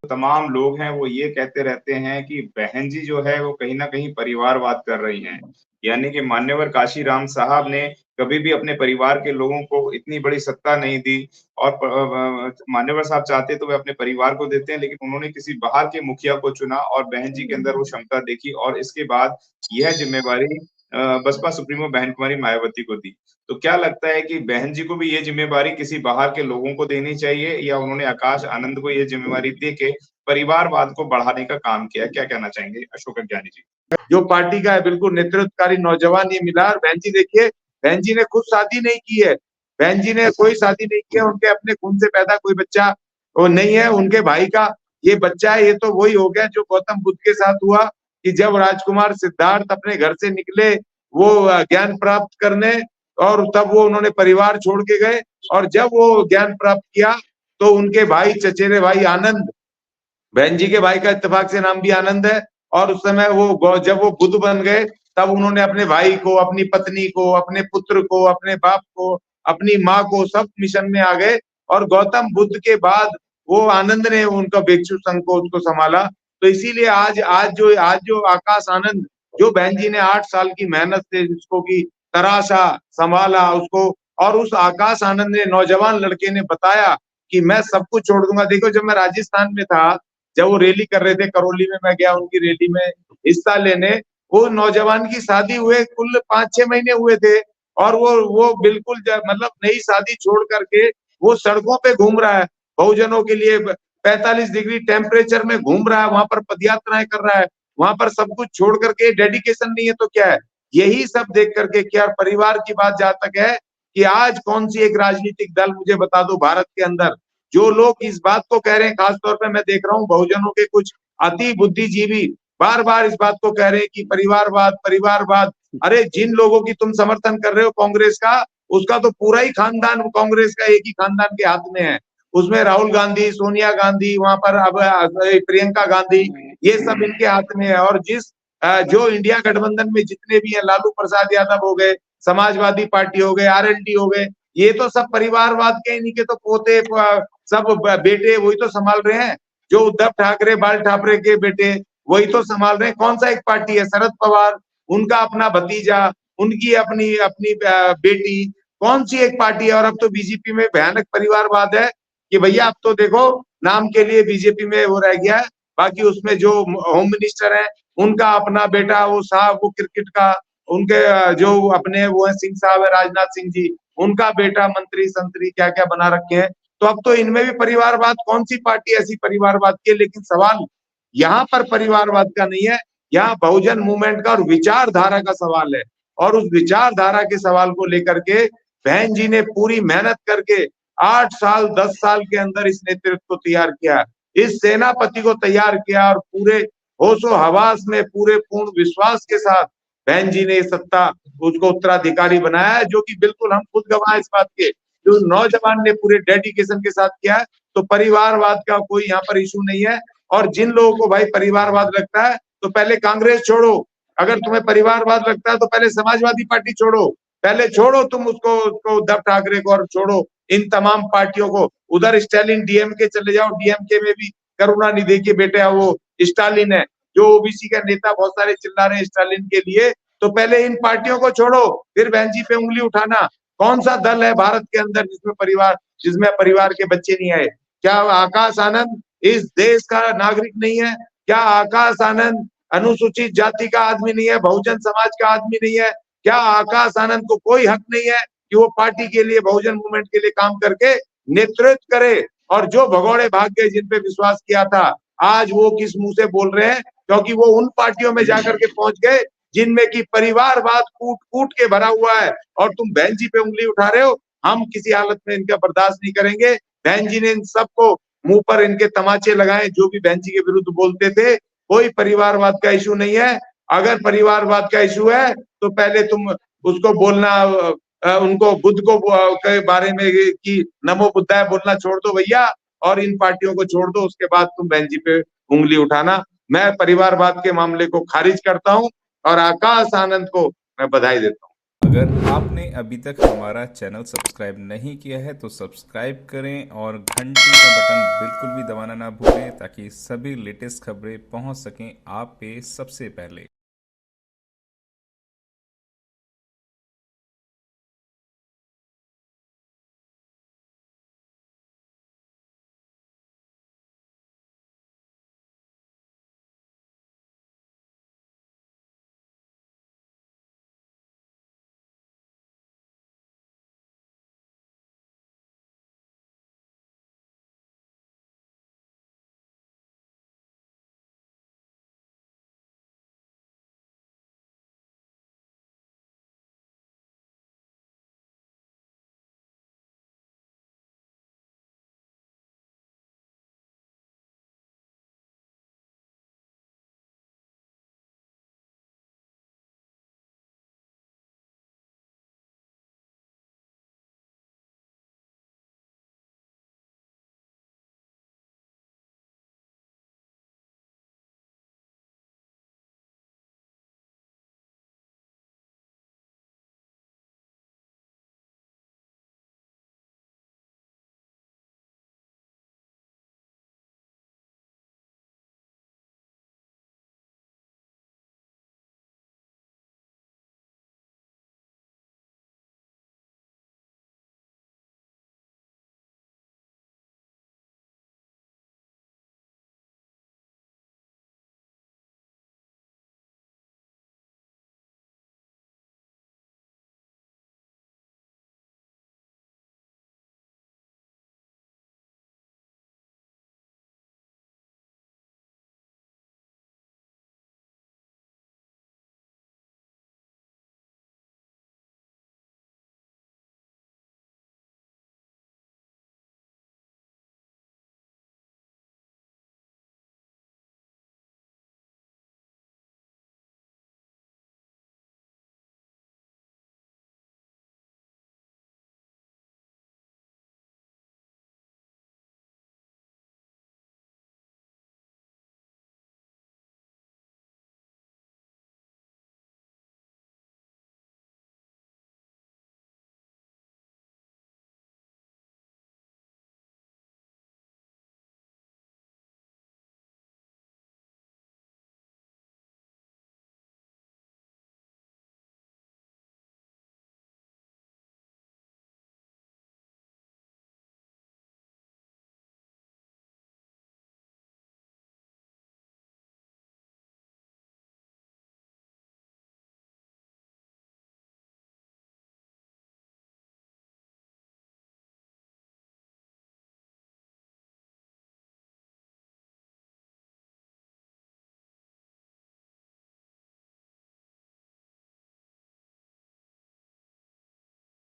तमाम लोग हैं वो ये कहते रहते हैं कि बहन जी जो है वो कहीं न कहीं परिवारवाद कर रही हैं। यानी कि मान्यवर काशीराम साहब ने कभी भी अपने परिवार के लोगों को इतनी बड़ी सत्ता नहीं दी और मान्यवर साहब चाहते तो वे अपने परिवार को देते हैं, लेकिन उन्होंने किसी बाहर के मुखिया को चुना और बहन जी के अंदर वो क्षमता देखी और इसके बाद यह ज़िम्मेवारी बसपा सुप्रीमो बहन कुमारी मायावती को दी। तो क्या लगता है कि बहन जी को भी ये ज़िम्मेवारी किसी बाहर के लोगों को देनी चाहिए या उन्होंने आकाश आनंद को ये ज़िम्मेवारी दे के परिवारवाद को बढ़ाने का काम किया है? क्या कहना चाहेंगे अशोक अज्ञानी जी? जो पार्टी का बिल्कुल नेतृत्वकारी नौजवान ये मिला और बहन जी देखिए, बहन जी ने खुद शादी नहीं की है। बहन जी ने कोई शादी नहीं की है, उनके अपने खून से पैदा कोई बच्चा वो नहीं है, उनके भाई का ये बच्चा है। ये तो वही हो गया जो गौतम बुद्ध के साथ हुआ कि जब राजकुमार सिद्धार्थ अपने घर से निकले वो ज्ञान प्राप्त करने और तब वो उन्होंने परिवार छोड़ के गए और जब वो ज्ञान प्राप्त किया तो उनके भाई चचेरे भाई आनंद, बहन जी के भाई का इत्तेफाक से नाम भी आनंद है और उस समय वो जब वो बुद्ध बन गए तब उन्होंने अपने भाई को, अपनी पत्नी को, अपने पुत्र को, अपने बाप को, अपनी माँ को सब मिशन में आ गए और गौतम बुद्ध के बाद वो आनंद ने उनका भिक्षु संघ को उसको संभाला। तो इसीलिए आज जो आकाश आनंद जो बहन जी ने 8 साल की मेहनत से इसको की तराशा, संभाला उसको और उस आकाश आनंद ने नौजवान लड़के ने बताया कि मैं सब कुछ छोड़ दूंगा। देखो जब मैं राजस्थान में था, जब वो रैली कर रहे थे करौली में, मैं गया उनकी रैली में हिस्सा लेने। वो नौजवान की शादी हुए कुल 5-6 महीने हुए थे और वो बिल्कुल मतलब नई शादी छोड़ करके वो सड़कों पे घूम रहा है, बहुजनों के लिए 45 डिग्री टेम्परेचर में घूम रहा है, वहां पर पदयात्राएं कर रहा है, वहां पर सब कुछ छोड़ करके डेडिकेशन नहीं है तो क्या है। यही सब देख करके क्या परिवार की बात जहां तक है कि आज कौन सी एक राजनीतिक दल मुझे बता दो भारत के अंदर जो लोग इस बात को कह रहे हैं, खासतौर पर मैं देख रहा हूँ बहुजनों के कुछ अति बुद्धिजीवी बार बार इस बात को कह रहे हैं कि परिवारवाद परिवारवाद। अरे जिन लोगों की तुम समर्थन कर रहे हो कांग्रेस का, उसका तो पूरा ही खानदान कांग्रेस का एक ही खानदान के हाथ में है। उसमें राहुल गांधी, सोनिया गांधी, वहां पर अब प्रियंका गांधी, ये सब इनके हाथ में है। और जो इंडिया गठबंधन में जितने भी हैं, लालू प्रसाद यादव हो गए, समाजवादी पार्टी हो गए, आरएलडी हो गए, ये तो सब परिवारवाद के, इन्हीं के तो पोते सब बेटे वही तो संभाल रहे हैं। जो उद्धव ठाकरे, बाल ठाकरे के बेटे वही तो संभाल रहे हैं। कौन सा एक पार्टी है? शरद पवार, उनका अपना भतीजा, उनकी अपनी अपनी बेटी, कौन सी एक पार्टी है? और अब तो बीजेपी में भयानक परिवारवाद है कि भैया अब तो देखो नाम के लिए बीजेपी में वो रह गया है, बाकी उसमें जो होम मिनिस्टर है उनका अपना बेटा वो साहब वो क्रिकेट का, उनके जो अपने वो है सिंह साहब है, राजनाथ सिंह जी, उनका बेटा मंत्री संतरी क्या क्या बना रखे हैं। तो अब तो इनमें भी परिवारवाद, कौन सी पार्टी ऐसी परिवारवाद की है? लेकिन सवाल यहाँ पर परिवारवाद का नहीं है, यहाँ बहुजन मूवमेंट का और विचारधारा का सवाल है। और उस विचारधारा के सवाल को लेकर के बहन जी ने पूरी मेहनत करके 8 साल 10 साल के अंदर इस नेतृत्व को तैयार किया, इस सेनापति को तैयार किया और पूरे होशो हवास में पूरे पूर्ण विश्वास के साथ बहन जी ने सत्ता उसको उत्तराधिकारी बनाया है, जो कि बिल्कुल हम खुद गवाह इस बात के, जो नौजवान ने पूरे डेडिकेशन के साथ किया है। तो परिवारवाद का कोई यहाँ पर इशू नहीं है। और जिन लोगों को भाई परिवारवाद लगता है तो पहले कांग्रेस छोड़ो, अगर तुम्हें परिवारवाद लगता है तो पहले समाजवादी पार्टी छोड़ो, पहले छोड़ो तुम उसको उद्धव ठाकरे को और छोड़ो इन तमाम पार्टियों को। उधर स्टालिन डीएमके चले जाओ, डीएमके में भी करुणानिधि के बेटे वो स्टालिन है, जो ओबीसी का नेता, बहुत सारे चिल्ला रहे हैं स्टालिन के लिए। तो पहले इन पार्टियों को छोड़ो, फिर बहन जी पे उंगली उठाना। कौन सा दल है भारत के अंदर जिसमें परिवार के बच्चे नहीं आए? क्या आकाश आनंद इस देश का नागरिक नहीं है? क्या आकाश आनंद अनुसूचित जाति का आदमी नहीं है? बहुजन समाज का आदमी नहीं है? क्या आकाश आनंद को कोई हक नहीं है कि वो पार्टी के लिए, बहुजन मूवमेंट के लिए काम करके नेतृत्व करे? और जो भगोड़े भाग गए, जिन पे विश्वास किया था, आज वो किस मुंह से बोल रहे हैं? क्योंकि वो उन पार्टियों में जाकर के पहुंच गए जिनमें की परिवारवाद कूट कूट के भरा हुआ है। और तुम बहन जी पे उंगली उठा रहे हो, हम किसी हालत में इनका बर्दाश्त नहीं करेंगे। बहन जी ने इन सबको मुंह पर इनके तमाचे लगाए, जो भी बहन जी के विरुद्ध बोलते थे। कोई परिवारवाद का इशू नहीं है। अगर परिवारवाद का इशू है तो पहले तुम उसको बोलना, उनको बुद्ध को के बारे में कि नमो बुद्धाय बोलना छोड़ दो भैया, और इन पार्टियों को छोड़ दो, उसके बाद तुम बहन जी पे उंगली उठाना। मैं परिवारवाद के मामले को खारिज करता हूं और आकाश आनंद को मैं बधाई देता हूं। अगर आपने अभी तक हमारा चैनल सब्सक्राइब नहीं किया है तो सब्सक्राइब करें और घंटी का बटन बिल्कुल भी दबाना ना भूलें ताकि सभी लेटेस्ट खबरें पहुंच सकें आप पे सबसे पहले।